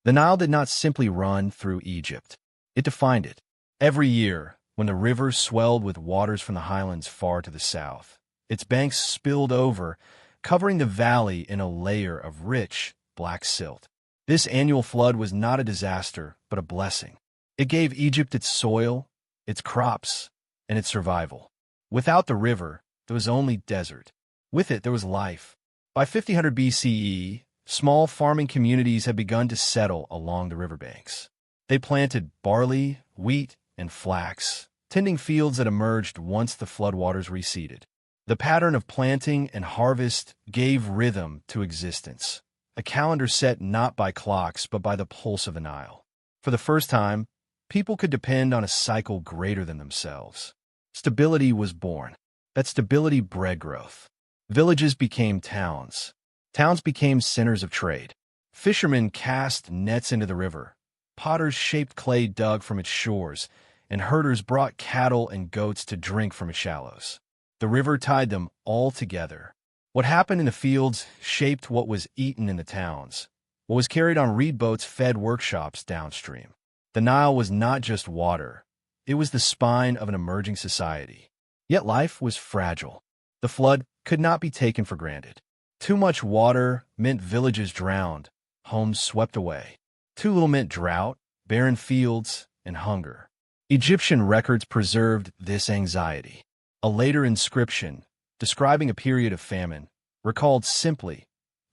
The Nile did not simply run through Egypt. It defined it. Every year, when the river swelled with waters from the highlands far to the south, its banks spilled over, covering the valley in a layer of rich, black silt. This annual flood was not a disaster, but a blessing. It gave Egypt its soil, its crops, and its survival. Without the river, there was only desert. With it, there was life. By 5000 BCE, small farming communities had begun to settle along the riverbanks. They planted barley, wheat, and flax, tending fields that emerged once the floodwaters receded. The pattern of planting and harvest gave rhythm to existence, a calendar set not by clocks but by the pulse of the Nile. For the first time, people could depend on a cycle greater than themselves. Stability was born. That stability bred growth. Villages became towns. Towns became centers of trade. Fishermen cast nets into the river. Potters shaped clay dug from its shores, and herders brought cattle and goats to drink from its shallows. The river tied them all together. What happened in the fields shaped what was eaten in the towns. What was carried on reed boats fed workshops downstream. The Nile was not just water. It was the spine of an emerging society. Yet life was fragile. The flood could not be taken for granted. Too much water meant villages drowned, homes swept away. Too little meant drought, barren fields, and hunger. Egyptian records preserved this anxiety. A later inscription, describing a period of famine, recalled simply,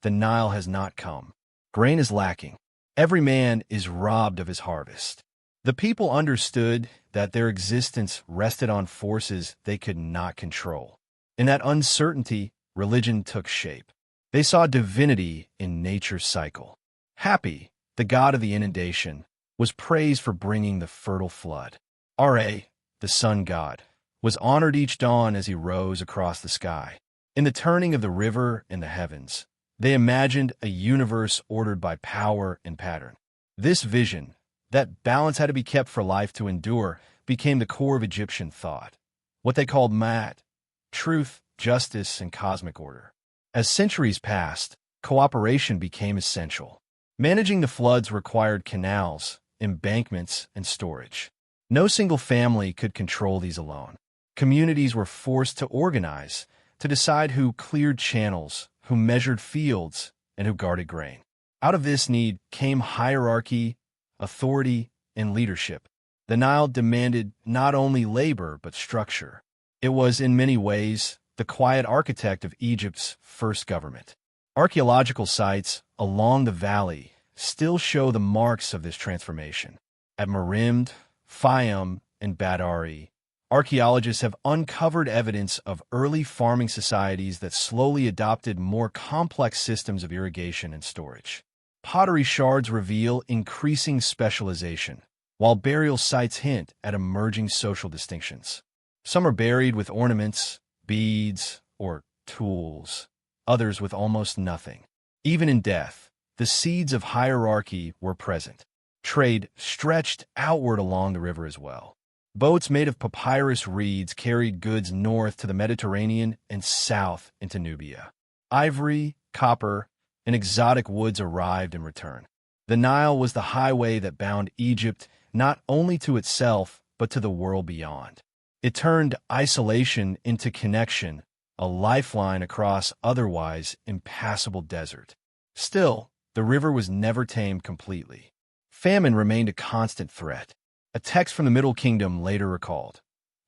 "The Nile has not come. Grain is lacking. Every man is robbed of his harvest." The people understood that their existence rested on forces they could not control. In that uncertainty, religion took shape. They saw divinity in nature's cycle. Happy, the god of the inundation, was praised for bringing the fertile flood. Ra, the sun god, was honored each dawn as he rose across the sky. In the turning of the river in the heavens, they imagined a universe ordered by power and pattern. This vision, that balance had to be kept for life to endure, became the core of Egyptian thought. What they called Ma'at, truth, justice, and cosmic order. As centuries passed, cooperation became essential. Managing the floods required canals, embankments, and storage. No single family could control these alone. Communities were forced to organize, to decide who cleared channels, who measured fields, and who guarded grain. Out of this need came hierarchy, authority, and leadership. The Nile demanded not only labor but structure. It was, in many ways, the quiet architect of Egypt's first government. Archaeological sites along the valley still show the marks of this transformation. At Merimd, Fayum, and Badari, archaeologists have uncovered evidence of early farming societies that slowly adopted more complex systems of irrigation and storage. Pottery shards reveal increasing specialization, while burial sites hint at emerging social distinctions. Some are buried with ornaments, beads, or tools, others with almost nothing. Even in death, the seeds of hierarchy were present. Trade stretched outward along the river as well. Boats made of papyrus reeds carried goods north to the Mediterranean and south into Nubia. Ivory, copper, and exotic woods arrived in return. The Nile was the highway that bound Egypt not only to itself, but to the world beyond. It turned isolation into connection, a lifeline across otherwise impassable desert. Still, the river was never tamed completely. Famine remained a constant threat. A text from the Middle Kingdom later recalled,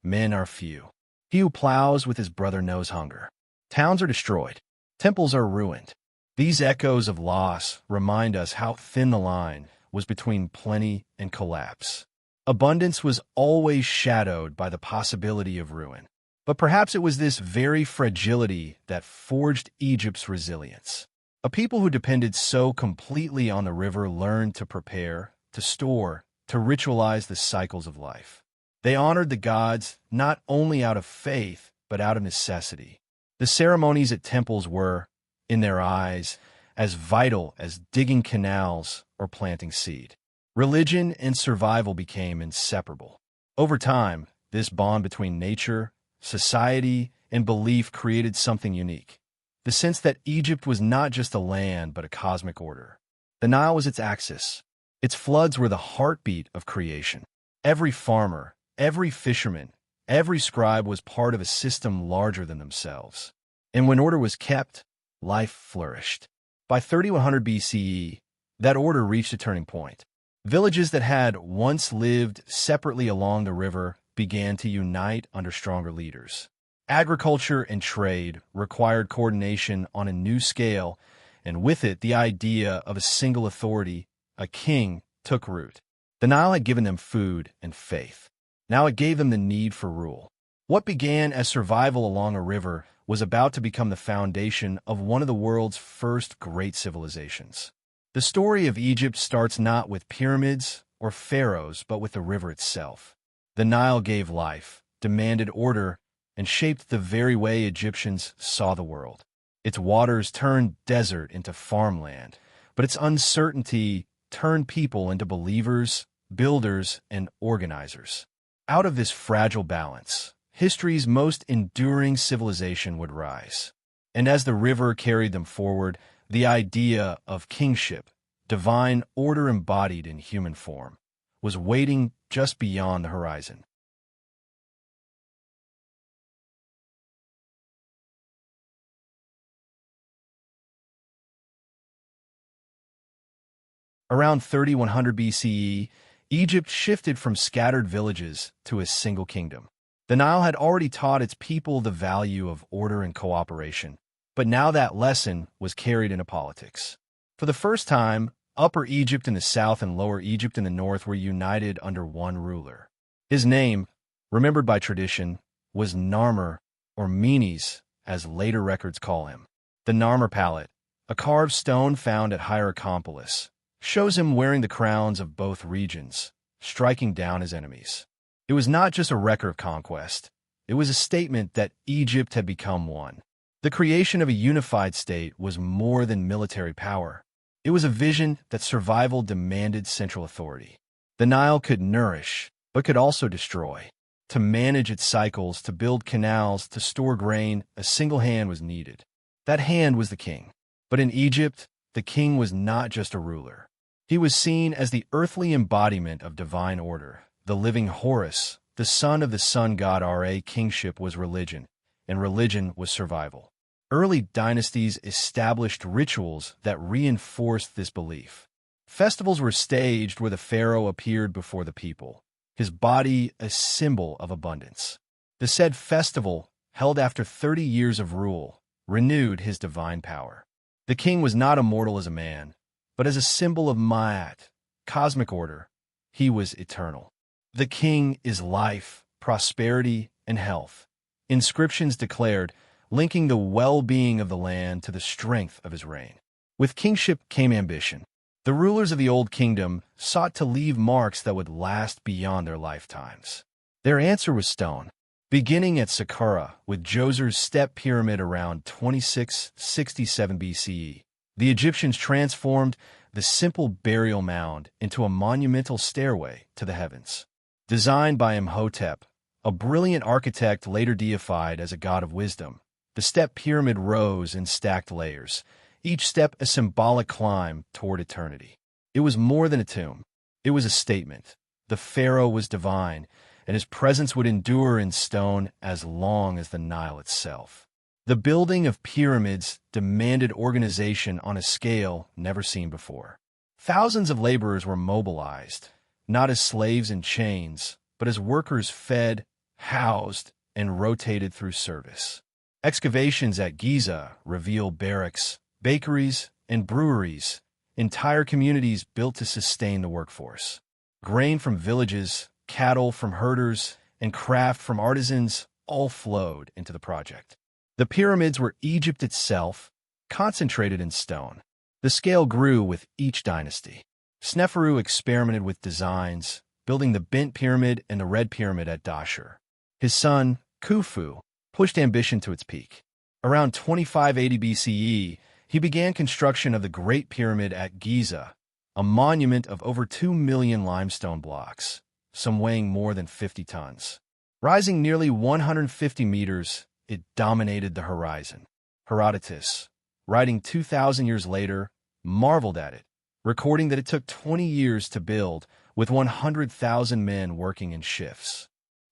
"Men are few. He who plows with his brother knows hunger." Towns are destroyed. Temples are ruined. These echoes of loss remind us how thin the line was between plenty and collapse. Abundance was always shadowed by the possibility of ruin. But perhaps it was this very fragility that forged Egypt's resilience. A people who depended so completely on the river learned to prepare, to store, to ritualize the cycles of life. They honored the gods not only out of faith, but out of necessity. The ceremonies at temples were, in their eyes, as vital as digging canals or planting seed. Religion and survival became inseparable. Over time, this bond between nature, society, and belief created something unique. The sense that Egypt was not just a land but a cosmic order. The Nile was its axis, Its floods were the heartbeat of creation. Every farmer, every fisherman, every scribe was part of a system larger than themselves. And when order was kept, life flourished. By 3100 BCE, that order reached a turning point. Villages that had once lived separately along the river began to unite under stronger leaders. Agriculture and trade required coordination on a new scale, and with it, the idea of a single authority, a king, took root. The Nile had given them food and faith. Now it gave them the need for rule. What began as survival along a river was about to become the foundation of one of the world's first great civilizations. The story of Egypt starts not with pyramids or pharaohs, but with the river itself. The Nile gave life, demanded order, and shaped the very way Egyptians saw the world. Its waters turned desert into farmland, but its uncertainty turned people into believers, builders, and organizers. Out of this fragile balance, history's most enduring civilization would rise. And as the river carried them forward, the idea of kingship, divine order embodied in human form, was waiting just beyond the horizon. Around 3100 BCE, Egypt shifted from scattered villages to a single kingdom. The Nile had already taught its people the value of order and cooperation, but now that lesson was carried into politics. For the first time, Upper Egypt in the south and Lower Egypt in the north were united under one ruler. His name, remembered by tradition, was Narmer, or Menes, as later records call him. The Narmer palette, a carved stone found at Hierakonpolis, shows him wearing the crowns of both regions, striking down his enemies. It was not just a record of conquest. It was a statement that Egypt had become one. The creation of a unified state was more than military power. It was a vision that survival demanded central authority. The Nile could nourish, but could also destroy. To manage its cycles, to build canals, to store grain, a single hand was needed. That hand was the king. But in Egypt, the king was not just a ruler. He was seen as the earthly embodiment of divine order, the living Horus, the son of the sun god Ra. Kingship was religion, and religion was survival. Early dynasties established rituals that reinforced this belief. Festivals were staged where the pharaoh appeared before the people, his body a symbol of abundance. The said festival, held after 30 years of rule, renewed his divine power. The king was not immortal as a man, but as a symbol of Ma'at, cosmic order. He was eternal. The king is life, prosperity, and health. Inscriptions declared, linking the well-being of the land to the strength of his reign. With kingship came ambition. The rulers of the Old Kingdom sought to leave marks that would last beyond their lifetimes. Their answer was stone. Beginning at Saqqara, with Djoser's step pyramid around 2667 BCE, the Egyptians transformed the simple burial mound into a monumental stairway to the heavens. Designed by Imhotep, a brilliant architect later deified as a god of wisdom, the step pyramid rose in stacked layers, each step a symbolic climb toward eternity. It was more than a tomb. It was a statement. The pharaoh was divine, and his presence would endure in stone as long as the Nile itself. The building of pyramids demanded organization on a scale never seen before. Thousands of laborers were mobilized, not as slaves in chains, but as workers fed, housed, and rotated through service. Excavations at Giza reveal barracks, bakeries, and breweries, entire communities built to sustain the workforce. Grain from villages, cattle from herders, and craft from artisans all flowed into the project. The pyramids were Egypt itself, concentrated in stone. The scale grew with each dynasty. Sneferu experimented with designs, building the bent pyramid and the red pyramid at Dashur. His son, Khufu, pushed ambition to its peak. Around 2580 BCE, he began construction of the Great Pyramid at Giza, a monument of over 2 million limestone blocks, some weighing more than 50 tons. Rising nearly 150 meters, it dominated the horizon. Herodotus, writing 2,000 years later, marveled at it, recording that it took 20 years to build, with 100,000 men working in shifts.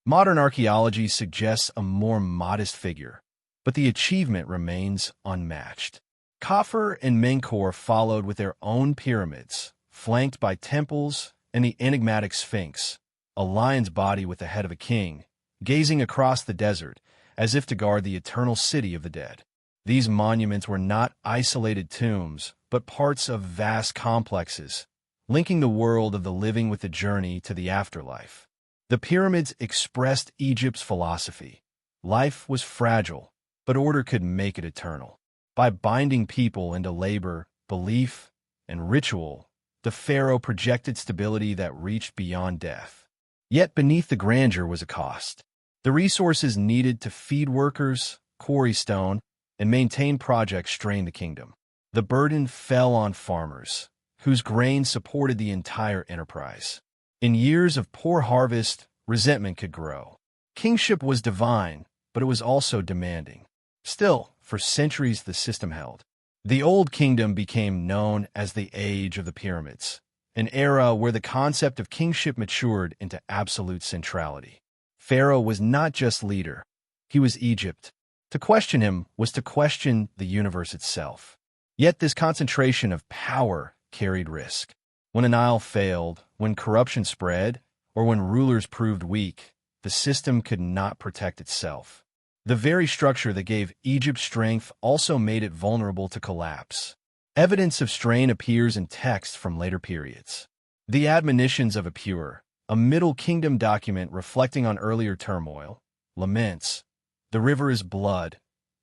Modern archaeology suggests a more modest figure, but the achievement remains unmatched. Khafre and Menkaure followed with their own pyramids, flanked by temples and the enigmatic Sphinx, a lion's body with the head of a king, gazing across the desert as if to guard the eternal city of the dead. These monuments were not isolated tombs, but parts of vast complexes, linking the world of the living with the journey to the afterlife. The pyramids expressed Egypt's philosophy. Life was fragile, but order could make it eternal. By binding people into labor, belief, and ritual, the pharaoh projected stability that reached beyond death. Yet beneath the grandeur was a cost. The resources needed to feed workers, quarry stone, and maintain projects strained the kingdom. The burden fell on farmers, whose grain supported the entire enterprise. In years of poor harvest, resentment could grow. Kingship was divine, but it was also demanding. Still, for centuries the system held. The Old Kingdom became known as the Age of the Pyramids, an era where the concept of kingship matured into absolute centrality. Pharaoh was not just leader, he was Egypt. To question him was to question the universe itself. Yet this concentration of power carried risk. When the Nile failed, when corruption spread, or when rulers proved weak, the system could not protect itself. The very structure that gave Egypt strength also made it vulnerable to collapse. Evidence of strain appears in texts from later periods. The Admonitions of Epure, a Middle Kingdom document reflecting on earlier turmoil, laments, "The river is blood,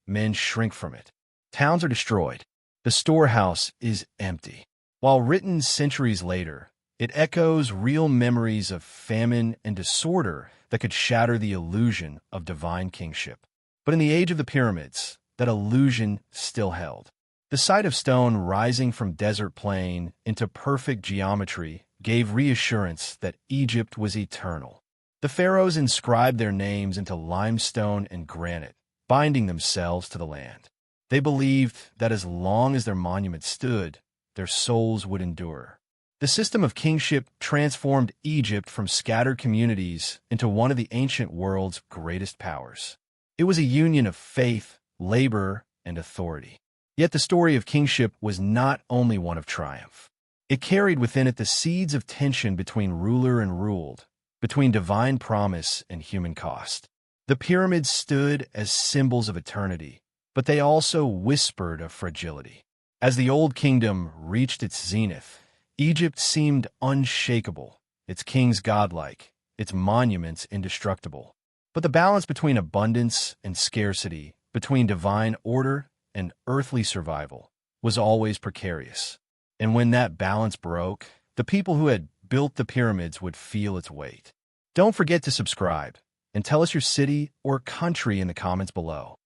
men shrink from it. Towns are destroyed. The storehouse is empty." While written centuries later, it echoes real memories of famine and disorder that could shatter the illusion of divine kingship. But in the age of the pyramids, that illusion still held. The sight of stone rising from desert plain into perfect geometry gave reassurance that Egypt was eternal. The pharaohs inscribed their names into limestone and granite, binding themselves to the land. They believed that as long as their monuments stood, their souls would endure. The system of kingship transformed Egypt from scattered communities into one of the ancient world's greatest powers. It was a union of faith, labor, and authority. Yet the story of kingship was not only one of triumph. It carried within it the seeds of tension between ruler and ruled, between divine promise and human cost. The pyramids stood as symbols of eternity, but they also whispered of fragility. As the Old Kingdom reached its zenith, Egypt seemed unshakable, its kings godlike, its monuments indestructible. But the balance between abundance and scarcity, between divine order and earthly survival, was always precarious. And when that balance broke, the people who had built the pyramids would feel its weight. Don't forget to subscribe, and tell us your city or country in the comments below.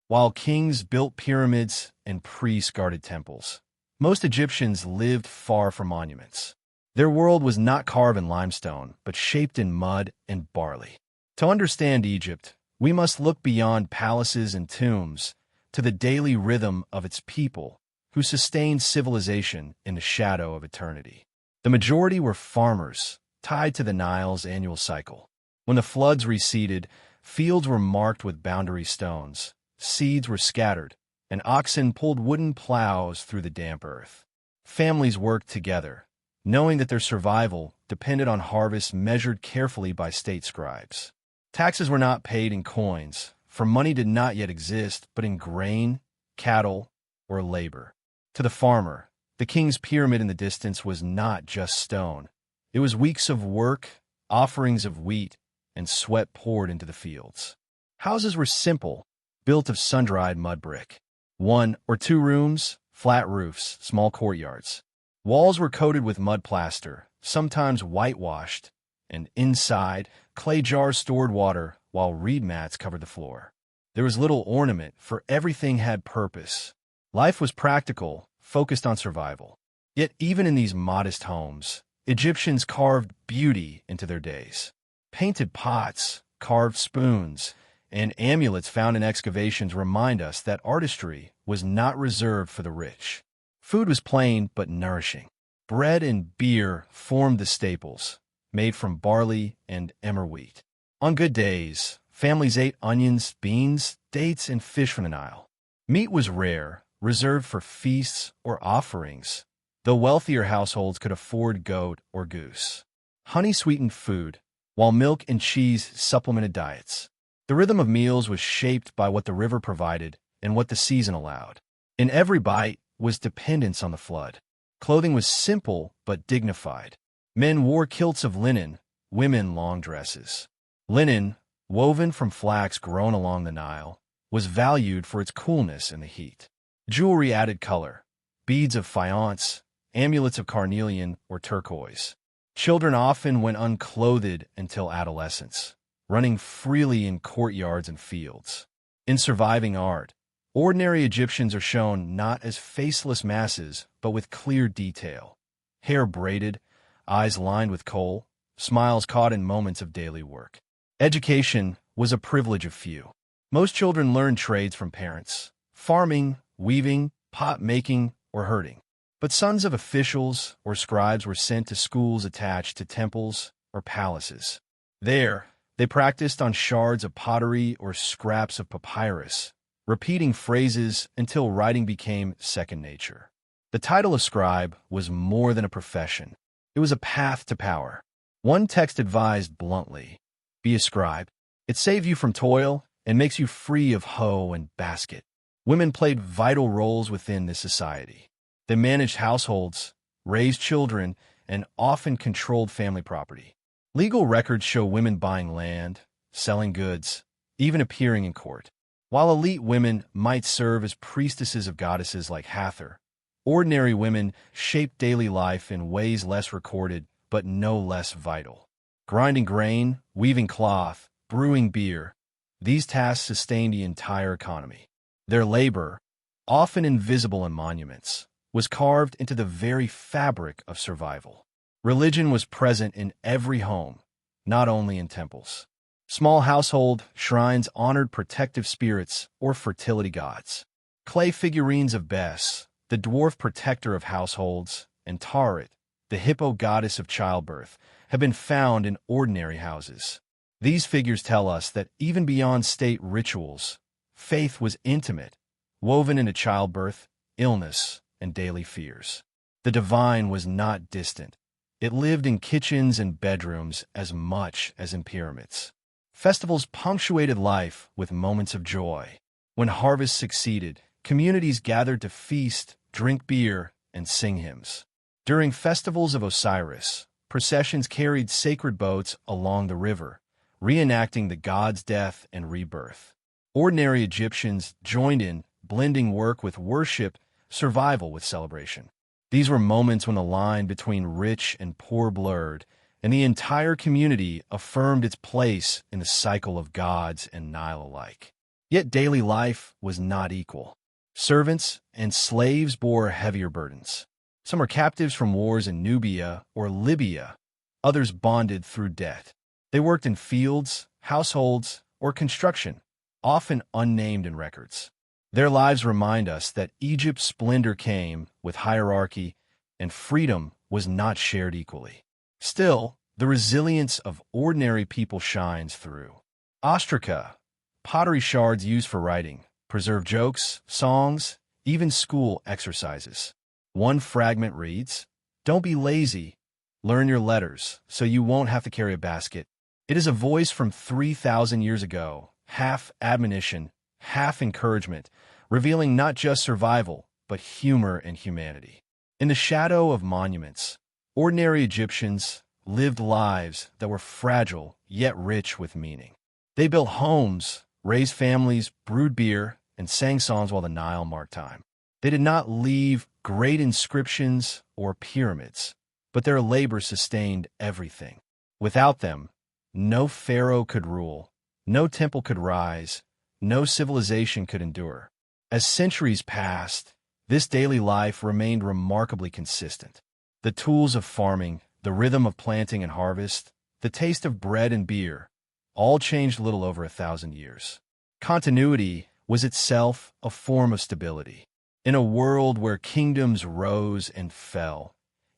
While kings built pyramids and priests guarded temples, most Egyptians lived far from monuments. Their world was not carved in limestone, but shaped in mud and barley. To understand Egypt, we must look beyond palaces and tombs to the daily rhythm of its people, who sustained civilization in the shadow of eternity. The majority were farmers, tied to the Nile's annual cycle. When the floods receded, fields were marked with boundary stones, seeds were scattered, and oxen pulled wooden plows through the damp earth. Families worked together, knowing that their survival depended on harvests measured carefully by state scribes. Taxes were not paid in coins, for money did not yet exist, but in grain, cattle, or labor. To the farmer, the king's pyramid in the distance was not just stone. It was weeks of work, offerings of wheat, and sweat poured into the fields. Houses were simple, built of sun-dried mud brick. 1 or 2 rooms, flat roofs, small courtyards. Walls were coated with mud plaster, sometimes whitewashed, and inside, clay jars stored water while reed mats covered the floor. There was little ornament, for everything had purpose. Life was practical, focused on survival. Yet even in these modest homes, Egyptians carved beauty into their days. Painted pots, carved spoons, and amulets found in excavations remind us that artistry was not reserved for the rich. Food was plain but nourishing. Bread and beer formed the staples, made from barley and emmer wheat. On good days, families ate onions, beans, dates, and fish from the Nile. Meat was rare, reserved for feasts or offerings, though wealthier households could afford goat or goose. Honey sweetened food, while milk and cheese supplemented diets. The rhythm of meals was shaped by what the river provided and what the season allowed. In every bite was dependence on the flood. Clothing was simple but dignified. Men wore kilts of linen, women long dresses. Linen, woven from flax grown along the Nile, was valued for its coolness in the heat. Jewelry added color, beads of faience, amulets of carnelian or turquoise. Children often went unclothed until adolescence, running freely in courtyards and fields. In surviving art, ordinary Egyptians are shown not as faceless masses, but with clear detail. Hair braided, eyes lined with kohl, smiles caught in moments of daily work. Education was a privilege of few. Most children learned trades from parents: farming, weaving, pot-making, or herding. But sons of officials or scribes were sent to schools attached to temples or palaces. There, they practiced on shards of pottery or scraps of papyrus, repeating phrases until writing became second nature. The title of scribe was more than a profession. It was a path to power. One text advised bluntly, "Be a scribe. It saves you from toil and makes you free of hoe and basket." Women played vital roles within this society. They managed households, raised children, and often controlled family property. Legal records show women buying land, selling goods, even appearing in court. While elite women might serve as priestesses of goddesses like Hathor, ordinary women shaped daily life in ways less recorded but no less vital. Grinding grain, weaving cloth, brewing beer, these tasks sustained the entire economy. Their labor, often invisible in monuments, was carved into the very fabric of survival. Religion was present in every home, not only in temples. Small household shrines honored protective spirits or fertility gods. Clay figurines of Bes, the dwarf protector of households, and Tarit, the hippo goddess of childbirth, have been found in ordinary houses. These figures tell us that even beyond state rituals, faith was intimate, woven into childbirth, illness, and daily fears. The divine was not distant. It lived in kitchens and bedrooms as much as in pyramids. Festivals punctuated life with moments of joy. When harvest succeeded, communities gathered to feast, drink beer, and sing hymns. During festivals of Osiris, processions carried sacred boats along the river, reenacting the god's death and rebirth. Ordinary Egyptians joined in, blending work with worship, survival with celebration. These were moments when the line between rich and poor blurred, and the entire community affirmed its place in the cycle of gods and Nile alike. Yet daily life was not equal. Servants and slaves bore heavier burdens. Some were captives from wars in Nubia or Libya, others bonded through debt. They worked in fields, households, or construction, often unnamed in records. Their lives remind us that Egypt's splendor came with hierarchy, and freedom was not shared equally. Still, the resilience of ordinary people shines through. Ostraca, pottery shards used for writing, preserve jokes, songs, even school exercises. One fragment reads, "Don't be lazy. Learn your letters so you won't have to carry a basket." It is a voice from 3,000 years ago, half admonition, half encouragement, revealing not just survival, but humor and humanity. In the shadow of monuments, ordinary Egyptians lived lives that were fragile yet rich with meaning. They built homes, raised families, brewed beer, and sang songs while the Nile marked time. They did not leave great inscriptions or pyramids, but their labor sustained everything. Without them, no pharaoh could rule, no temple could rise, no civilization could endure. As centuries passed, this daily life remained remarkably consistent. The tools of farming, the rhythm of planting and harvest, the taste of bread and beer, all changed little over 1,000 years. Continuity was itself a form of stability. In a world where kingdoms rose and fell,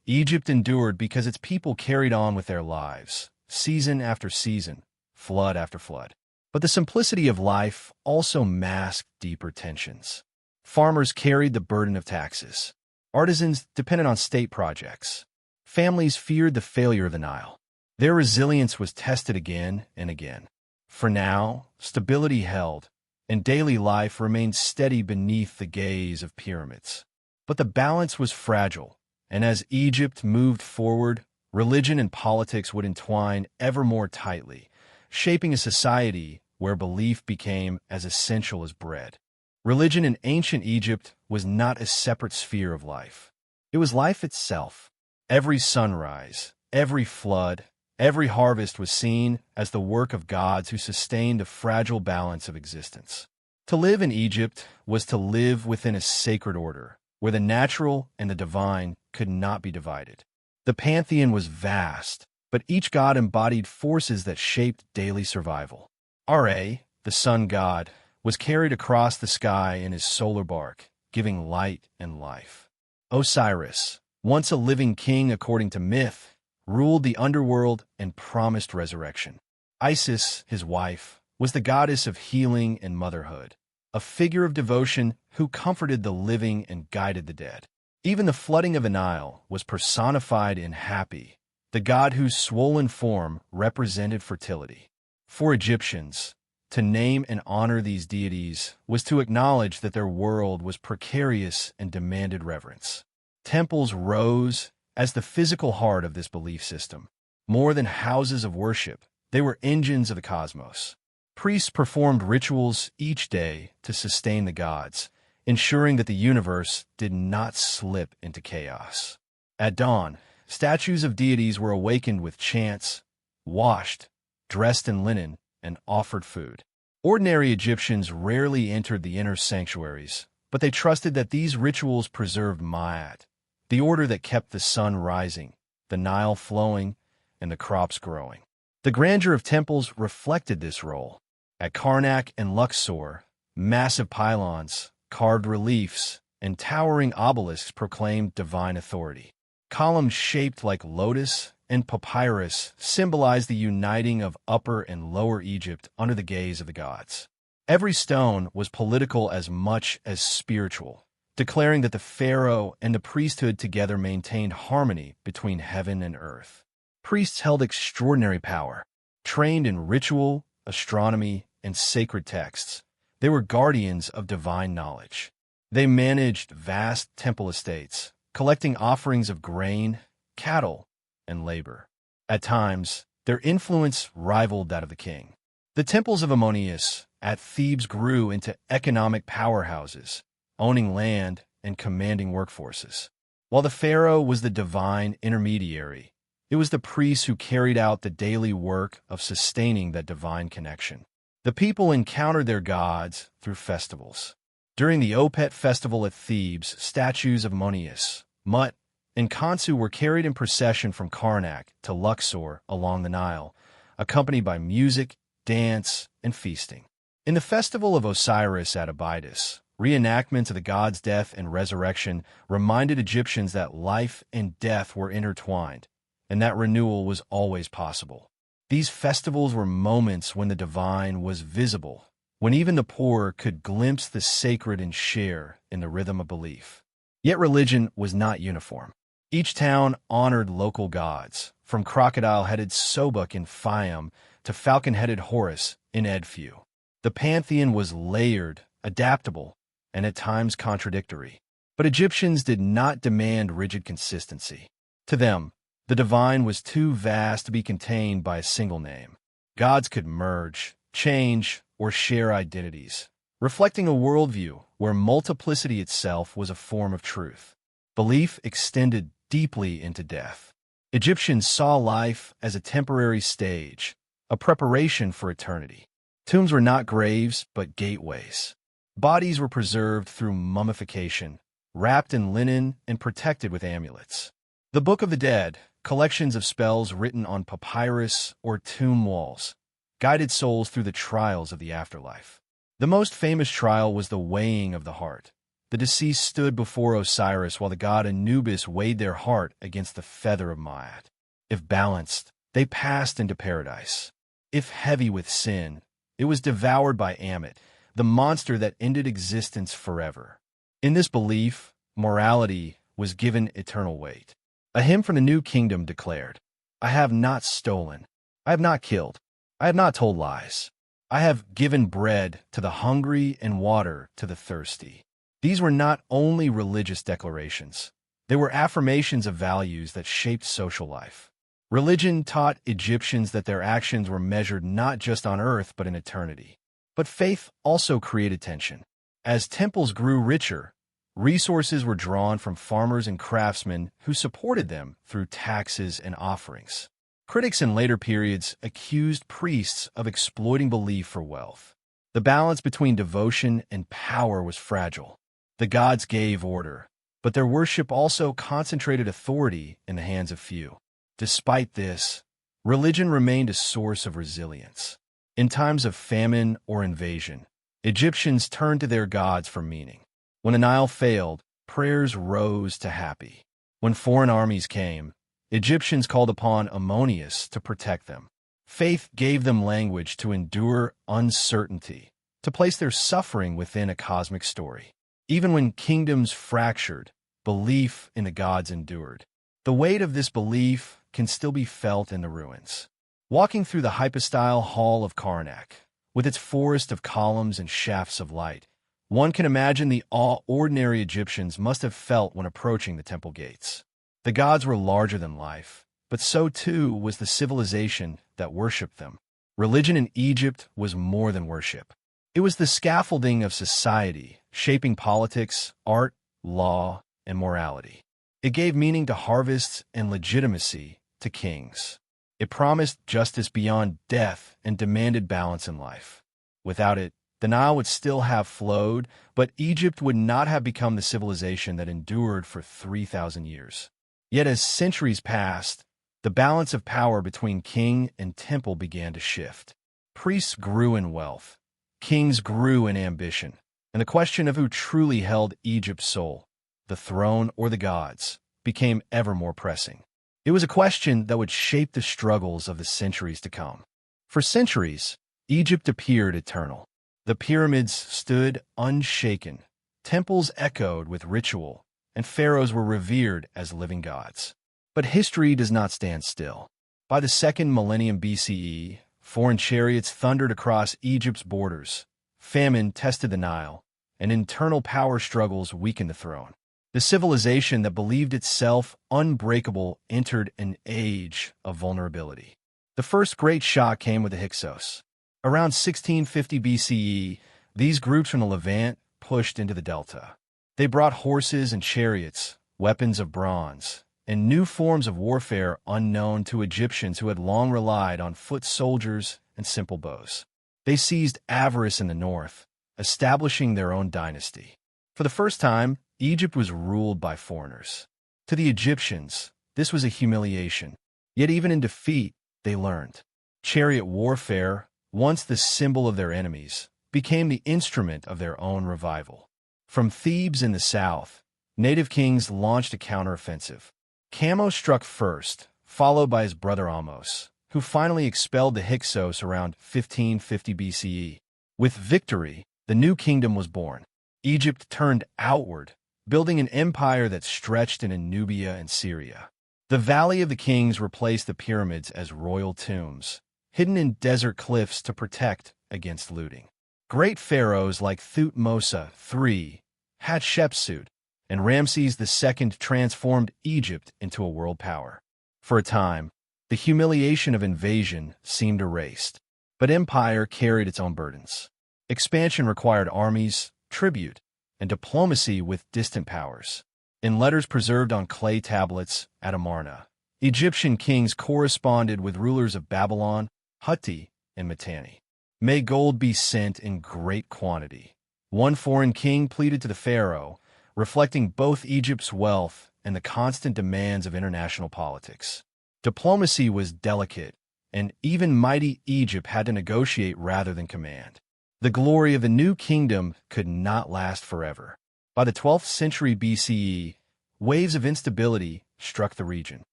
Egypt endured because its people carried on with their lives, season after season, flood after flood. But the simplicity of life also masked deeper tensions. Farmers carried the burden of taxes. Artisans depended on state projects. Families feared the failure of the Nile. Their resilience was tested again and again. For now, stability held, and daily life remained steady beneath the gaze of pyramids. But the balance was fragile, and as Egypt moved forward, religion and politics would entwine ever more tightly, shaping a society where belief became as essential as bread. Religion in ancient Egypt was not a separate sphere of life. It was life itself. Every sunrise, every flood, every harvest was seen as the work of gods who sustained a fragile balance of existence. To live in Egypt was to live within a sacred order, where the natural and the divine could not be divided. The pantheon was vast, but each god embodied forces that shaped daily survival. Ra, the sun god, was carried across the sky in his solar bark, giving light and life. Osiris, once a living king according to myth, ruled the underworld and promised resurrection. Isis, his wife, was the goddess of healing and motherhood, a figure of devotion who comforted the living and guided the dead. Even the flooding of the Nile was personified in Hapi, the god whose swollen form represented fertility. For Egyptians, to name and honor these deities was to acknowledge that their world was precarious and demanded reverence. Temples rose as the physical heart of this belief system. More than houses of worship, they were engines of the cosmos. Priests performed rituals each day to sustain the gods, ensuring that the universe did not slip into chaos. At dawn, statues of deities were awakened with chants, washed, dressed in linen, and offered food. Ordinary Egyptians rarely entered the inner sanctuaries, but they trusted that these rituals preserved Ma'at, the order that kept the sun rising, the Nile flowing, and the crops growing. The grandeur of temples reflected this role. At Karnak and Luxor, massive pylons, carved reliefs, and towering obelisks proclaimed divine authority. Columns shaped like lotus and papyrus symbolized the uniting of Upper and Lower Egypt under the gaze of the gods. Every stone was political as much as spiritual, declaring that the pharaoh and the priesthood together maintained harmony between heaven and earth. Priests held extraordinary power. Trained in ritual, astronomy, and sacred texts, they were guardians of divine knowledge. They managed vast temple estates, collecting offerings of grain, cattle, and labor. At times, their influence rivaled that of the king. The temples of Ammonius at Thebes grew into economic powerhouses, owning land and commanding workforces. While the pharaoh was the divine intermediary, it was the priests who carried out the daily work of sustaining that divine connection. The people encountered their gods through festivals. During the Opet festival at Thebes, statues of Ammonius, Mut, and Khonsu were carried in procession from Karnak to Luxor along the Nile, accompanied by music, dance, and feasting. In the festival of Osiris at Abydos, reenactments of the god's death and resurrection reminded Egyptians that life and death were intertwined, and that renewal was always possible. These festivals were moments when the divine was visible, when even the poor could glimpse the sacred and share in the rhythm of belief. Yet religion was not uniform. Each town honored local gods, from crocodile-headed Sobuk in Fayum to falcon-headed Horus in Edfu. The pantheon was layered, adaptable, and at times contradictory. But Egyptians did not demand rigid consistency. To them, the divine was too vast to be contained by a single name. Gods could merge, change, or share identities, reflecting a worldview where multiplicity itself was a form of truth. Belief extended deeply into death. Egyptians saw life as a temporary stage, a preparation for eternity. Tombs were not graves, but gateways. Bodies were preserved through mummification, wrapped in linen and protected with amulets. The Book of the Dead, collections of spells written on papyrus or tomb walls, guided souls through the trials of the afterlife. The most famous trial was the weighing of the heart, The deceased stood before Osiris while the god Anubis weighed their heart against the feather of Maat. If balanced, they passed into paradise. If heavy with sin, it was devoured by Ammit, the monster that ended existence forever. In this belief, morality was given eternal weight. A hymn from the New Kingdom declared, "I have not stolen, I have not killed, I have not told lies. I have given bread to the hungry and water to the thirsty." These were not only religious declarations, they were affirmations of values that shaped social life. Religion taught Egyptians that their actions were measured not just on earth but in eternity. But faith also created tension. As temples grew richer, resources were drawn from farmers and craftsmen who supported them through taxes and offerings. Critics in later periods accused priests of exploiting belief for wealth. The balance between devotion and power was fragile. The gods gave order, but their worship also concentrated authority in the hands of few. Despite this, religion remained a source of resilience. In times of famine or invasion, Egyptians turned to their gods for meaning. When the Nile failed, prayers rose to Hapi. When foreign armies came, Egyptians called upon Ammonius to protect them. Faith gave them language to endure uncertainty, to place their suffering within a cosmic story. Even when kingdoms fractured, belief in the gods endured. The weight of this belief can still be felt in the ruins. Walking through the hypostyle hall of Karnak, with its forest of columns and shafts of light, one can imagine the awe ordinary Egyptians must have felt when approaching the temple gates. The gods were larger than life, but so too was the civilization that worshipped them. Religion in Egypt was more than worship. It was the scaffolding of society, shaping politics, art, law, and morality. It gave meaning to harvests and legitimacy to kings. It promised justice beyond death and demanded balance in life. Without it, the Nile would still have flowed, but Egypt would not have become the civilization that endured for 3,000 years. Yet as centuries passed, the balance of power between king and temple began to shift. Priests grew in wealth, kings grew in ambition, and the question of who truly held Egypt's soul, the throne or the gods, became ever more pressing. It was a question that would shape the struggles of the centuries to come. For centuries, Egypt appeared eternal. The pyramids stood unshaken, temples echoed with ritual, and pharaohs were revered as living gods. But history does not stand still. By the 2nd millennium BCE, foreign chariots thundered across Egypt's borders, famine tested the Nile, and internal power struggles weakened the throne. The civilization that believed itself unbreakable entered an age of vulnerability. The first great shock came with the Hyksos. Around 1650 BCE, these groups from the Levant pushed into the Delta. They brought horses and chariots, weapons of bronze, and new forms of warfare unknown to Egyptians who had long relied on foot soldiers and simple bows. They seized avarice in the north, establishing their own dynasty. For the first time, Egypt was ruled by foreigners. To the Egyptians, this was a humiliation. Yet even in defeat, they learned. Chariot warfare, once the symbol of their enemies, became the instrument of their own revival. From Thebes in the south, native kings launched a counteroffensive. Camo struck first, followed by his brother Ahmose, who finally expelled the Hyksos around 1550 BCE. With victory, the new kingdom was born. Egypt turned outward, building an empire that stretched into Nubia and Syria. The Valley of the Kings replaced the pyramids as royal tombs, hidden in desert cliffs to protect against looting. Great pharaohs like Thutmose III, Hatshepsut, and Ramses II transformed Egypt into a world power. For a time, the humiliation of invasion seemed erased, but empire carried its own burdens. Expansion required armies, tribute, and diplomacy with distant powers. In letters preserved on clay tablets at Amarna, Egyptian kings corresponded with rulers of Babylon, Hutti, and Mitanni. May gold be sent in great quantity. One foreign king pleaded to the pharaoh, reflecting both Egypt's wealth and the constant demands of international politics. Diplomacy was delicate, and even mighty Egypt had to negotiate rather than command. The glory of the new kingdom could not last forever. By the 12th century BCE, waves of instability struck the region.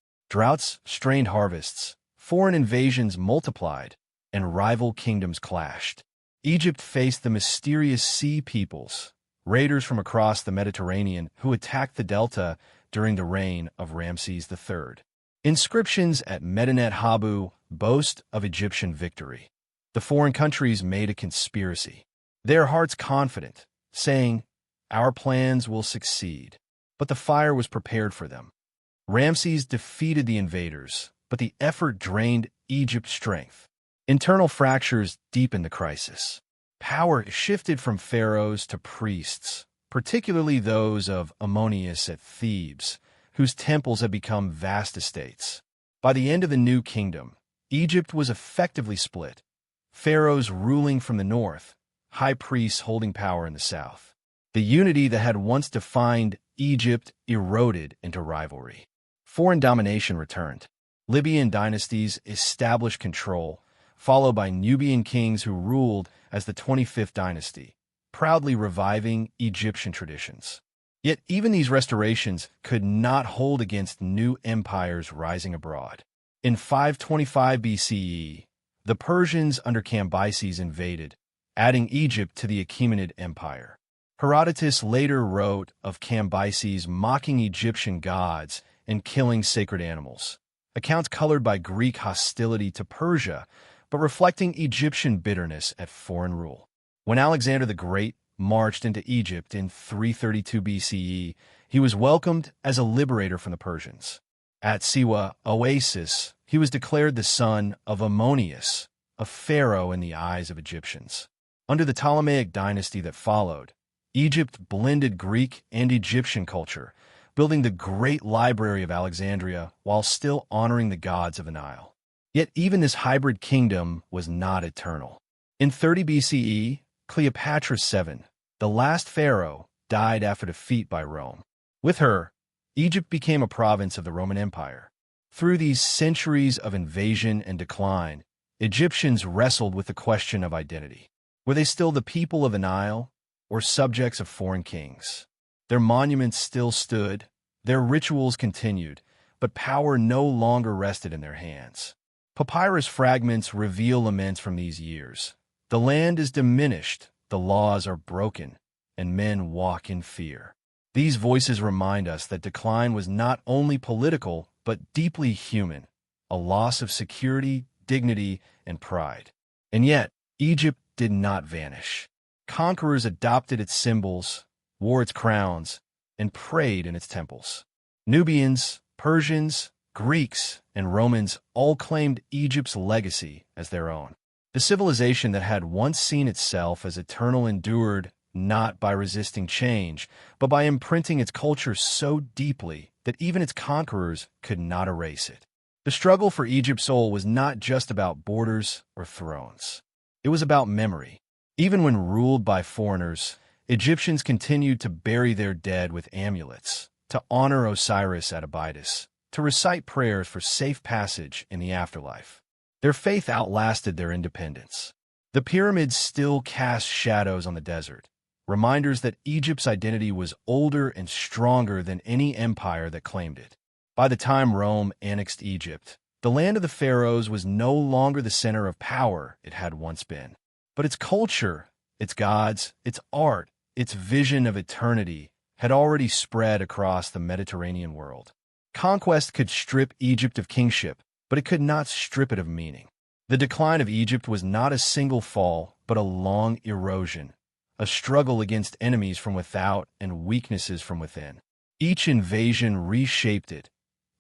Droughts strained harvests, foreign invasions multiplied, and rival kingdoms clashed. Egypt faced the mysterious Sea Peoples, raiders from across the Mediterranean who attacked the delta during the reign of Ramses III. Inscriptions at Medinet Habu boast of Egyptian victory. The foreign countries made a conspiracy, their hearts confident, saying, "Our plans will succeed." But the fire was prepared for them. Ramses defeated the invaders, but the effort drained Egypt's strength. Internal fractures deepened the crisis. Power shifted from pharaohs to priests, particularly those of Ammonius at Thebes, whose temples had become vast estates. By the end of the New Kingdom, Egypt was effectively split, pharaohs ruling from the north, high priests holding power in the south. The unity that had once defined Egypt eroded into rivalry. Foreign domination returned. Libyan dynasties established control, followed by Nubian kings who ruled as the 25th dynasty, proudly reviving Egyptian traditions. Yet even these restorations could not hold against new empires rising abroad. In 525 BCE, the Persians under Cambyses invaded, adding Egypt to the Achaemenid Empire. Herodotus later wrote of Cambyses mocking Egyptian gods and killing sacred animals, accounts colored by Greek hostility to Persia, but reflecting Egyptian bitterness at foreign rule. When Alexander the Great marched into Egypt in 332 BCE, he was welcomed as a liberator from the Persians. At Siwa, Oasis, he was declared the son of Ammonius, a pharaoh in the eyes of Egyptians. Under the Ptolemaic dynasty that followed, Egypt blended Greek and Egyptian culture, building the great library of Alexandria while still honoring the gods of the Nile. Yet even this hybrid kingdom was not eternal. In 30 BCE, Cleopatra VII, the last pharaoh, died after defeat by Rome. With her, Egypt became a province of the Roman Empire. Through these centuries of invasion and decline, Egyptians wrestled with the question of identity. Were they still the people of the Nile, or subjects of foreign kings? Their monuments still stood, their rituals continued, but power no longer rested in their hands. Papyrus fragments reveal laments from these years. The land is diminished, the laws are broken, and men walk in fear. These voices remind us that decline was not only political, but deeply human, a loss of security, dignity, and pride. And yet, Egypt did not vanish. Conquerors adopted its symbols, wore its crowns, and prayed in its temples. Nubians, Persians, Greeks, and Romans all claimed Egypt's legacy as their own. The civilization that had once seen itself as eternal endured not by resisting change, but by imprinting its culture so deeply that even its conquerors could not erase it. The struggle for Egypt's soul was not just about borders or thrones. It was about memory. Even when ruled by foreigners, Egyptians continued to bury their dead with amulets, to honor Osiris at Abydos, to recite prayers for safe passage in the afterlife. Their faith outlasted their independence. The pyramids still cast shadows on the desert, reminders that Egypt's identity was older and stronger than any empire that claimed it. By the time Rome annexed Egypt, the land of the pharaohs was no longer the center of power it had once been. But its culture, its gods, its art, its vision of eternity had already spread across the Mediterranean world. Conquest could strip Egypt of kingship, but it could not strip it of meaning. The decline of Egypt was not a single fall, but a long erosion, a struggle against enemies from without and weaknesses from within. Each invasion reshaped it,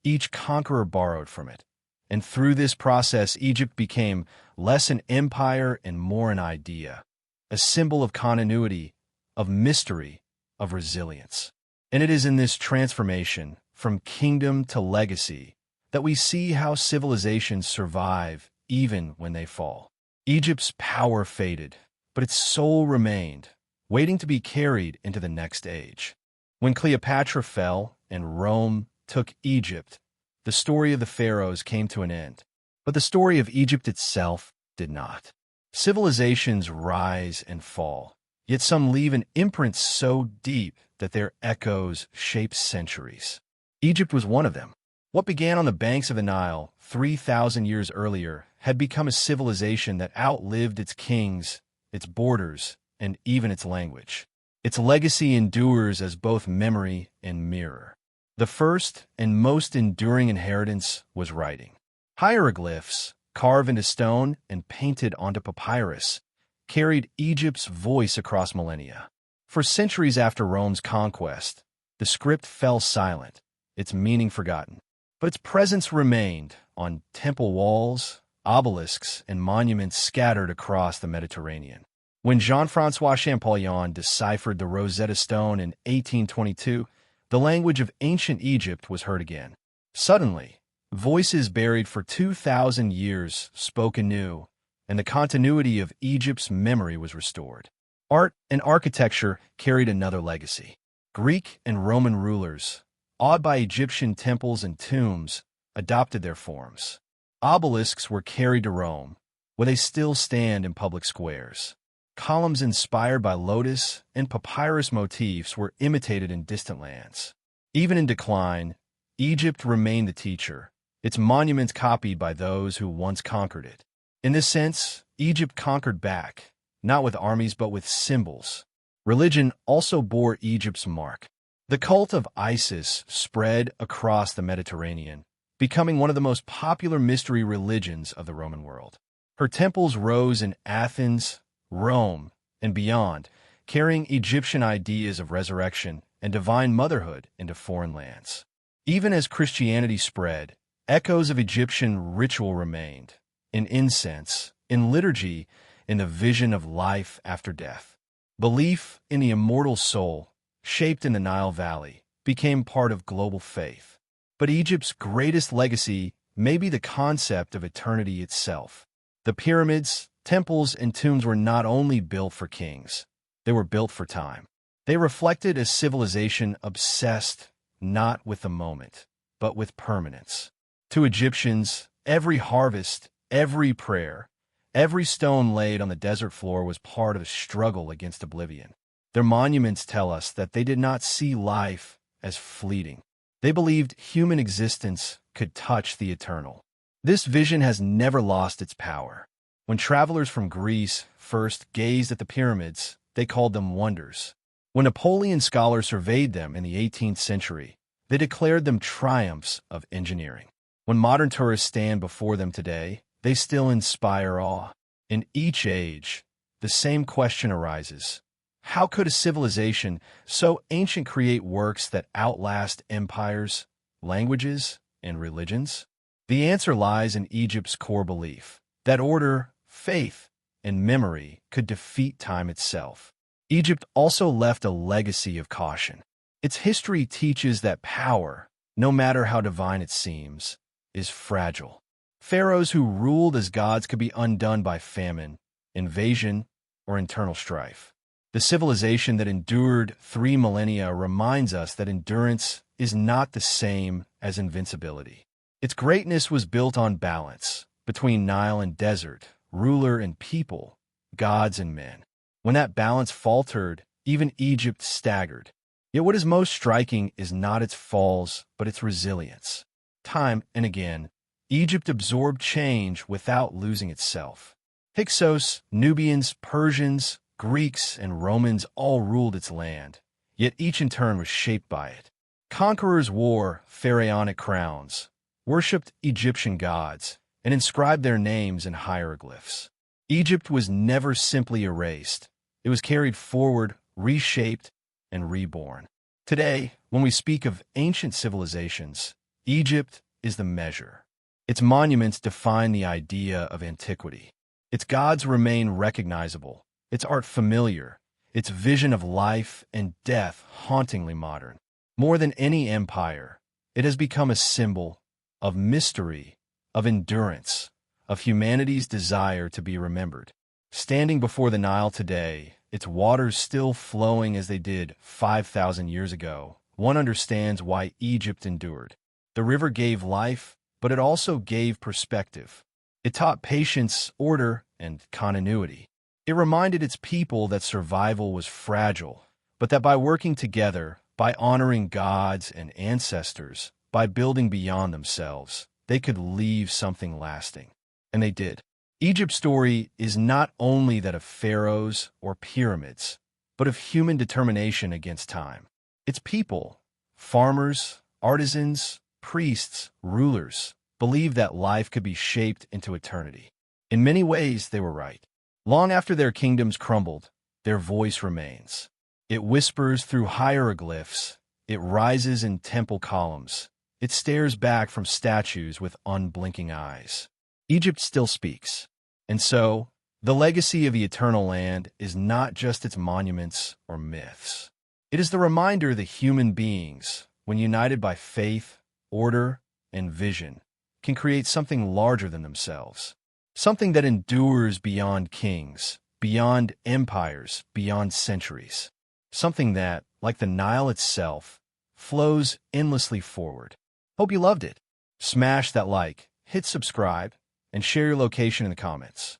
each conqueror borrowed from it, and through this process Egypt became less an empire and more an idea, a symbol of continuity, of mystery, of resilience. And it is in this transformation, from kingdom to legacy, that we see how civilizations survive even when they fall. Egypt's power faded, but its soul remained, waiting to be carried into the next age. When Cleopatra fell and Rome took Egypt, the story of the pharaohs came to an end. But the story of Egypt itself did not. Civilizations rise and fall. yet some leave an imprint so deep that their echoes shape centuries. Egypt was one of them. What began on the banks of the Nile 3,000 years earlier had become a civilization that outlived its kings, its borders, and even its language. Its legacy endures as both memory and mirror. The first and most enduring inheritance was writing. Hieroglyphs, carved into stone and painted onto papyrus, carried Egypt's voice across millennia. For centuries after Rome's conquest, the script fell silent, its meaning forgotten. But its presence remained on temple walls, obelisks, and monuments scattered across the Mediterranean. When Jean-François Champollion deciphered the Rosetta Stone in 1822, the language of ancient Egypt was heard again. Suddenly, voices buried for 2,000 years spoke anew, and the continuity of Egypt's memory was restored. Art and architecture carried another legacy. Greek and Roman rulers, awed by Egyptian temples and tombs, adopted their forms. Obelisks were carried to Rome, where they still stand in public squares. Columns inspired by lotus and papyrus motifs were imitated in distant lands. Even in decline, Egypt remained the teacher, its monuments copied by those who once conquered it. In this sense, Egypt conquered back, not with armies but with symbols. Religion also bore Egypt's mark. The cult of Isis spread across the Mediterranean, becoming one of the most popular mystery religions of the Roman world. Her temples rose in Athens, Rome, and beyond, carrying Egyptian ideas of resurrection and divine motherhood into foreign lands. Even as Christianity spread, echoes of Egyptian ritual remained, in incense, in liturgy, in the vision of life after death. Belief in the immortal soul, shaped in the Nile Valley, became part of global faith. But Egypt's greatest legacy may be the concept of eternity itself. The pyramids, temples, and tombs were not only built for kings, they were built for time. They reflected a civilization obsessed not with the moment, but with permanence. To Egyptians, every harvest, every prayer, every stone laid on the desert floor was part of a struggle against oblivion. Their monuments tell us that they did not see life as fleeting. They believed human existence could touch the eternal. This vision has never lost its power. When travelers from Greece first gazed at the pyramids, they called them wonders. When Napoleon scholars surveyed them in the 18th century, they declared them triumphs of engineering. When modern tourists stand before them today, they still inspire awe. In each age, the same question arises. How could a civilization so ancient create works that outlast empires, languages, and religions? The answer lies in Egypt's core belief that order, faith, and memory could defeat time itself. Egypt also left a legacy of caution. Its history teaches that power, no matter how divine it seems, is fragile. Pharaohs who ruled as gods could be undone by famine, invasion, or internal strife. The civilization that endured 3 millennia reminds us that endurance is not the same as invincibility. Its greatness was built on balance between Nile and desert, ruler and people, gods and men. When that balance faltered, even Egypt staggered. Yet what is most striking is not its falls, but its resilience. Time and again, Egypt absorbed change without losing itself. Hyksos, Nubians, Persians, Greeks, and Romans all ruled its land, yet each in turn was shaped by it. Conquerors wore pharaonic crowns, worshipped Egyptian gods, and inscribed their names in hieroglyphs. Egypt was never simply erased. It was carried forward, reshaped, and reborn. Today, when we speak of ancient civilizations, Egypt is the measure. Its monuments define the idea of antiquity. Its gods remain recognizable, its art familiar, its vision of life and death hauntingly modern. More than any empire, it has become a symbol of mystery, of endurance, of humanity's desire to be remembered. Standing before the Nile today, its waters still flowing as they did 5,000 years ago, one understands why Egypt endured. The river gave life, but it also gave perspective. It taught patience, order, and continuity. It reminded its people that survival was fragile, but that by working together, by honoring gods and ancestors, by building beyond themselves, they could leave something lasting. And they did. Egypt's story is not only that of pharaohs or pyramids, but of human determination against time. Its people, farmers, artisans, priests, rulers, believed that life could be shaped into eternity. In many ways, they were right. Long after their kingdoms crumbled, their voice remains. It whispers through hieroglyphs, it rises in temple columns, it stares back from statues with unblinking eyes. Egypt still speaks. And so, the legacy of the Eternal Land is not just its monuments or myths. It is the reminder that human beings, when united by faith, order, and vision, can create something larger than themselves. Something that endures beyond kings, beyond empires, beyond centuries. Something that, like the Nile itself, flows endlessly forward. Hope you loved it. Smash that like, hit subscribe, and share your location in the comments.